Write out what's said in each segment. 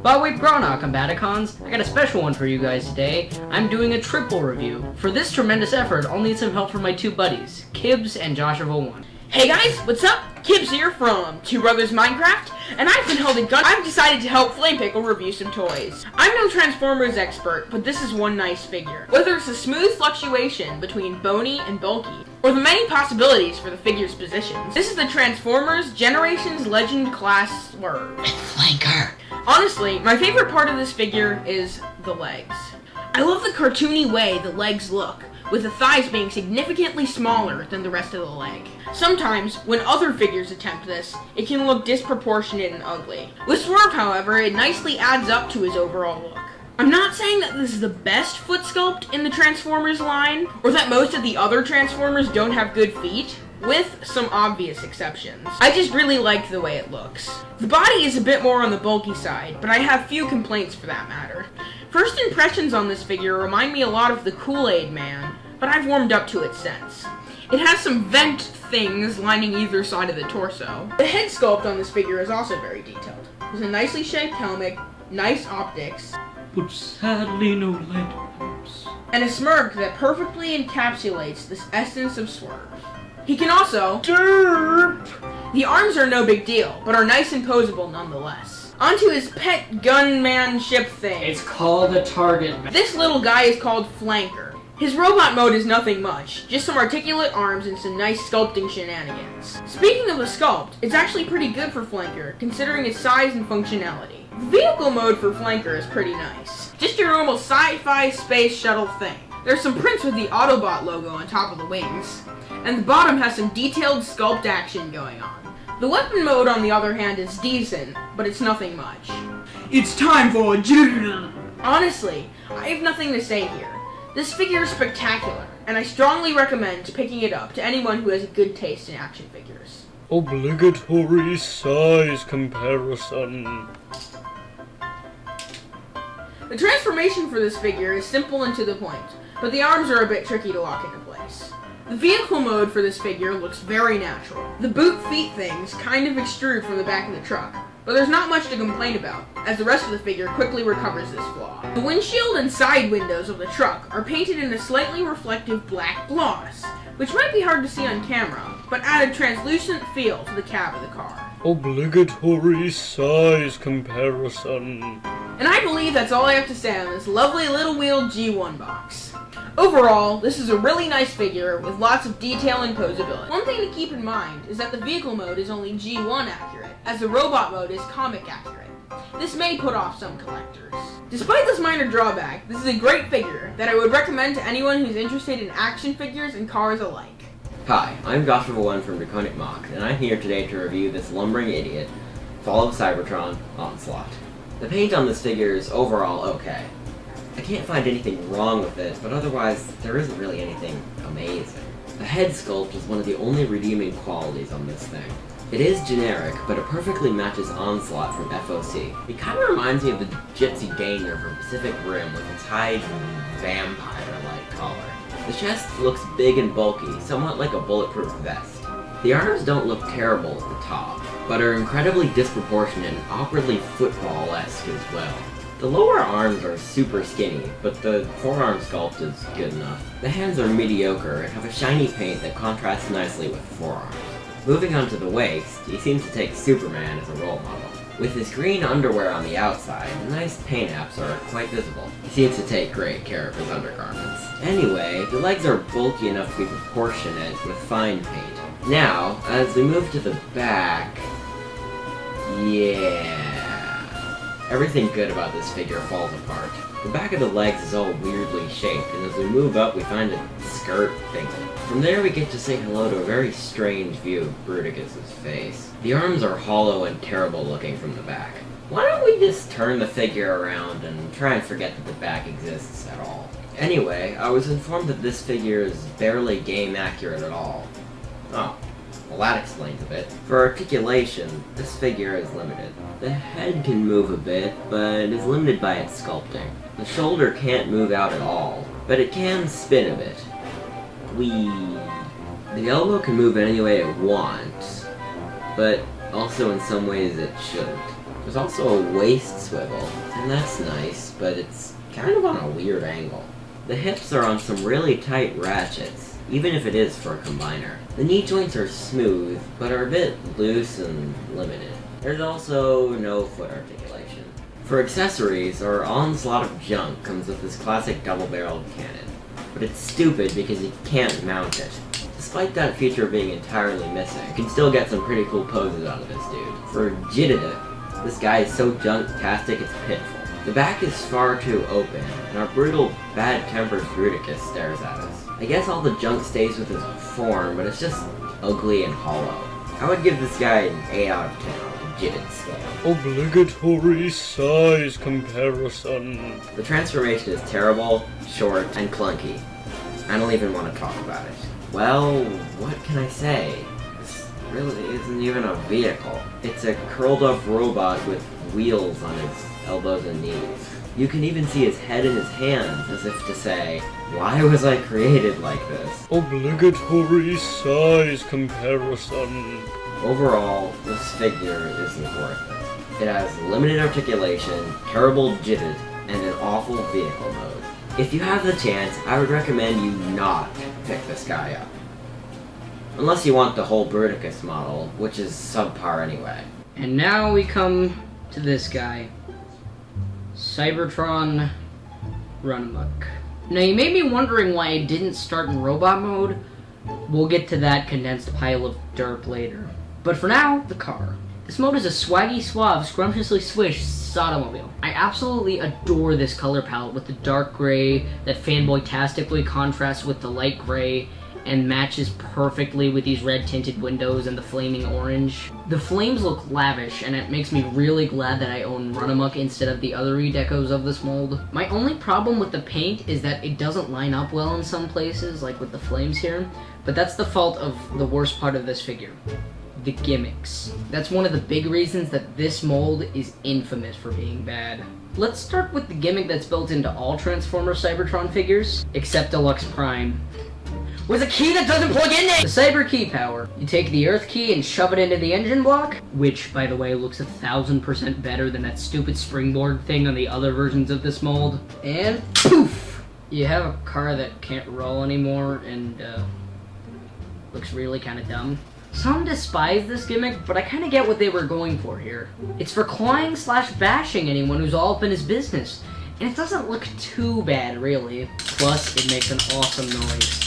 But we've grown our Combaticons. I got a special one for you guys today. I'm doing a triple review. For this tremendous effort, I'll need some help from my two buddies, Kibbs and Joshua1. Hey guys, what's up? Kibbs here from Two Brothers Minecraft, and I've been holding guns. I've decided to help Flame Pickle review some toys. I'm no Transformers expert, but this is one nice figure. Whether it's a smooth fluctuation between bony and bulky, or the many possibilities for the figure's positions, this is the Transformers Generations Legend Class Swerve. Flanker. Honestly, my favorite part of this figure is the legs. I love the cartoony way the legs look, with the thighs being significantly smaller than the rest of the leg. Sometimes, when other figures attempt this, it can look disproportionate and ugly. With Swerve, however, it nicely adds up to his overall look. I'm not saying that this is the best foot sculpt in the Transformers line, or that most of the other Transformers don't have good feet, with some obvious exceptions. I just really like the way it looks. The body is a bit more on the bulky side, but I have few complaints for that matter. First impressions on this figure remind me a lot of the Kool-Aid Man, but I've warmed up to it since. It has some vent things lining either side of the torso. The head sculpt on this figure is also very detailed, with a nicely shaped helmet, nice optics, but sadly no lead pipes, and a smirk that perfectly encapsulates this essence of Swerve. He can also derp. The arms are no big deal, but are nice and posable nonetheless. Onto his pet gunman ship thing. It's called a target. This little guy is called Flanker. His robot mode is nothing much, just some articulate arms and some nice sculpting shenanigans. Speaking of the sculpt, it's actually pretty good for Flanker, considering its size and functionality. The vehicle mode for Flanker is pretty nice. Just your normal sci-fi space shuttle thing. There's some prints with the Autobot logo on top of the wings, and the bottom has some detailed sculpt action going on. The weapon mode, on the other hand, is decent, but it's nothing much. it's time for a drill. Honestly, I have nothing to say here. This figure is spectacular, and I strongly recommend picking it up to anyone who has a good taste in action figures. Obligatory size comparison. The transformation for this figure is simple and to the point, but the arms are a bit tricky to lock into place. The vehicle mode for this figure looks very natural. The boot feet things kind of extrude from the back of the truck, but there's not much to complain about, as the rest of the figure quickly recovers this flaw. The windshield and side windows of the truck are painted in a slightly reflective black gloss, which might be hard to see on camera, but add a translucent feel to the cab of the car. Obligatory size comparison. And I believe that's all I have to say on this lovely little wheeled G1 box. Overall, this is a really nice figure with lots of detail and posability. One thing to keep in mind is that the vehicle mode is only G1 accurate, as the robot mode is comic accurate. This may put off some collectors. Despite this minor drawback, this is a great figure that I would recommend to anyone who's interested in action figures and cars alike. Hi, I'm Joshua1 from Draconic Mock, and I'm here today to review this lumbering idiot, Fall of Cybertron, Onslaught. The paint on this figure is overall okay. I can't find anything wrong with it, but otherwise, there isn't really anything amazing. The head sculpt is one of the only redeeming qualities on this thing. It is generic, but it perfectly matches Onslaught from FOC. It kind of reminds me of the Gypsy Ganger from Pacific Rim with its high vampire-like collar. The chest looks big and bulky, somewhat like a bulletproof vest. The arms don't look terrible at the top, but are incredibly disproportionate and awkwardly football-esque as well. The lower arms are super skinny, but the forearm sculpt is good enough. The hands are mediocre and have a shiny paint that contrasts nicely with the forearms. Moving on to the waist, he seems to take Superman as a role model. With his green underwear on the outside, the nice paint apps are quite visible. He seems to take great care of his undergarments. Anyway, the legs are bulky enough to be proportionate with fine paint. Now, as we move to the back, yeah. Everything good about this figure falls apart. The back of the legs is all weirdly shaped, and as we move up we find a skirt thingy. From there we get to say hello to a very strange view of Bruticus's face. The arms are hollow and terrible looking from the back. Why don't we just turn the figure around and try and forget that the back exists at all? Anyway, I was informed that this figure is barely game accurate at all. Oh. Well, that explains a bit. For articulation, this figure is limited. The head can move a bit, but is limited by its sculpting. The shoulder can't move out at all, but it can spin a bit. The elbow can move any way it wants, but also in some ways it shouldn't. There's also a waist swivel, and that's nice, but it's kind of on a weird angle. The hips are on some really tight ratchets, even if it is for a combiner. The knee joints are smooth, but are a bit loose and limited. There's also no foot articulation. For accessories, our onslaught of junk comes with this classic double-barreled cannon, but it's stupid because you can't mount it. Despite that feature being entirely missing, you can still get some pretty cool poses out of this dude. For Jidida, this guy is so junk-tastic it's pitiful. The back is far too open, and our brutal, bad-tempered Bruticus stares at us. I guess all the junk stays with his form, but it's just ugly and hollow. I would give this guy an 8 out of 10 on the Jidid scale. Obligatory size comparison. The transformation is terrible, short, and clunky. I don't even want to talk about it. Well, what can I say? This really isn't even a vehicle. It's a curled up robot with wheels on his elbows and knees. You can even see his head in his hands, as if to say, why was I created like this? Obligatory size comparison. Overall, this figure isn't worth it. It has limited articulation, terrible jitted, and an awful vehicle mode. If you have the chance, I would recommend you not pick this guy up. Unless you want the whole Bruticus model, which is subpar anyway. And now we come to this guy. Cybertron Run Amok. Now you may be wondering why I didn't start in robot mode. We'll get to that condensed pile of derp later. But for now, the car. This mode is a swaggy, suave, scrumptiously swished Sodomobile. I absolutely adore this color palette with the dark gray that fanboy-tastically contrasts with the light gray and matches perfectly with these red tinted windows and the flaming orange. The flames look lavish, and it makes me really glad that I own Run Amok instead of the other redecos of this mold. My only problem with the paint is that it doesn't line up well in some places, like with the flames here, but that's the fault of the worst part of this figure. The gimmicks. That's one of the big reasons that this mold is infamous for being bad. Let's start with the gimmick that's built into all Transformer Cybertron figures, except Deluxe Prime. With a key that doesn't plug in it! The Cyber Key Power. You take the Earth key and shove it into the engine block, which, by the way, looks 1000% better than that stupid springboard thing on the other versions of this mold. And poof! You have a car that can't roll anymore and, looks really kind of dumb. Some despise this gimmick, but I kind of get what they were going for here. It's for clawing / bashing anyone who's all up in his business, and it doesn't look too bad, really. Plus, it makes an awesome noise.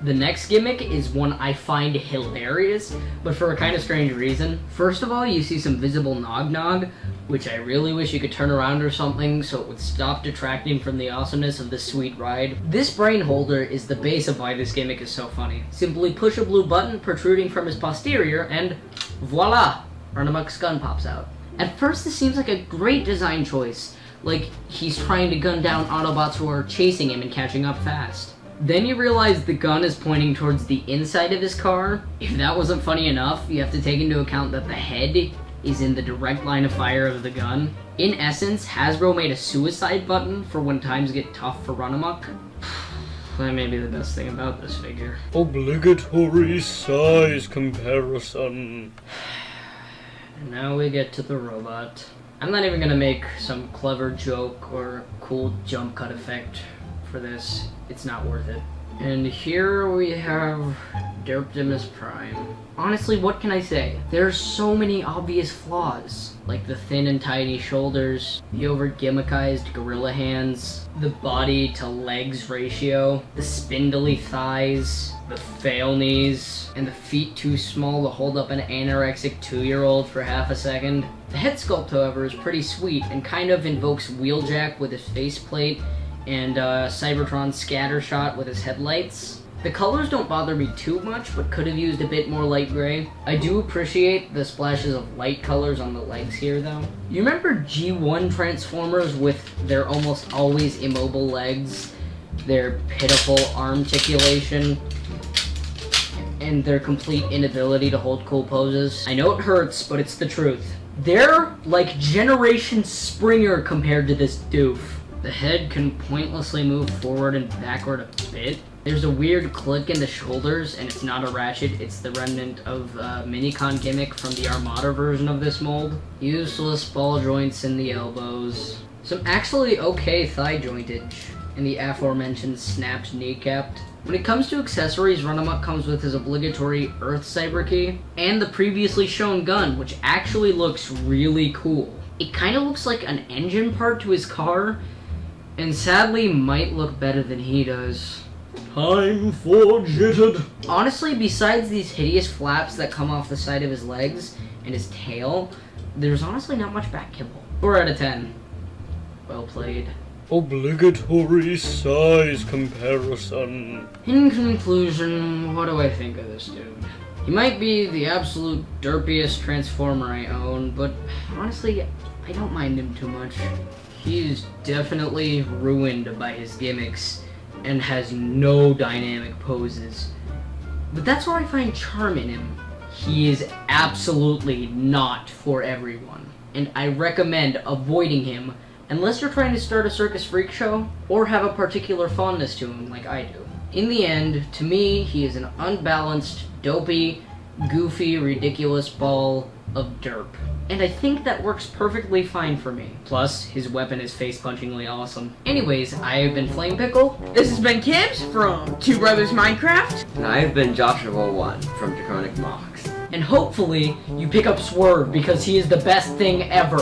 The next gimmick is one I find hilarious, but for a kind of strange reason. First of all, you see some visible nog, which I really wish you could turn around or something so it would stop detracting from the awesomeness of this sweet ride. This brain holder is the base of why this gimmick is so funny. Simply push a blue button protruding from his posterior and voila! Run Amok's gun pops out. At first this seems like a great design choice, like he's trying to gun down Autobots who are chasing him and catching up fast. Then you realize the gun is pointing towards the inside of his car. If that wasn't funny enough, you have to take into account that the head is in the direct line of fire of the gun. In essence, Hasbro made a suicide button for when times get tough for Run Amok. That may be the best thing about this figure. Obligatory size comparison. And now we get to the robot. I'm not even gonna make some clever joke or cool jump cut effect for this. It's not worth it. And here we have Derptimus Prime. Honestly, what can I say? There's so many obvious flaws, like the thin and tiny shoulders, the over-gimmickized gorilla hands, the body to legs ratio, the spindly thighs, the fail knees, and the feet too small to hold up an anorexic 2-year-old for half a second. The head sculpt, however, is pretty sweet and kind of invokes Wheeljack with his faceplate and Cybertron scattershot with his headlights. The colors don't bother me too much, but could have used a bit more light gray. I do appreciate the splashes of light colors on the legs here, though. You remember G1 Transformers with their almost always immobile legs, their pitiful articulation, and their complete inability to hold cool poses? I know it hurts, but it's the truth. They're like Generation Springer compared to this doof. The head can pointlessly move forward and backward a bit. There's a weird click in the shoulders, and it's not a ratchet, it's the remnant of Minicon gimmick from the Armada version of this mold. Useless ball joints in the elbows. Some actually okay thigh jointage, and the aforementioned snapped kneecap. When it comes to accessories, Runamuck comes with his obligatory Earth Cyber Key, and the previously shown gun, which actually looks really cool. It kind of looks like an engine part to his car, and sadly might look better than he does. Time for jittered. Honestly, besides these hideous flaps that come off the side of his legs and his tail, there's honestly not much back kibble. 4 out of 10. Well played. Obligatory size comparison. In conclusion, what do I think of this dude? He might be the absolute derpiest Transformer I own, but honestly, I don't mind him too much. He's definitely ruined by his gimmicks and has no dynamic poses. But that's where I find charm in him. He is absolutely not for everyone, and I recommend avoiding him unless you're trying to start a circus freak show or have a particular fondness to him like I do. In the end, to me, he is an unbalanced, dopey, goofy, ridiculous ball of derp. And I think that works perfectly fine for me. Plus, his weapon is face-punchingly awesome. Anyways, I have been Flame Pickle. This has been Kibbs from Two Brothers Minecraft. And I've been Joshua 1 from Draconic Mox. And hopefully, you pick up Swerve because he is the best thing ever.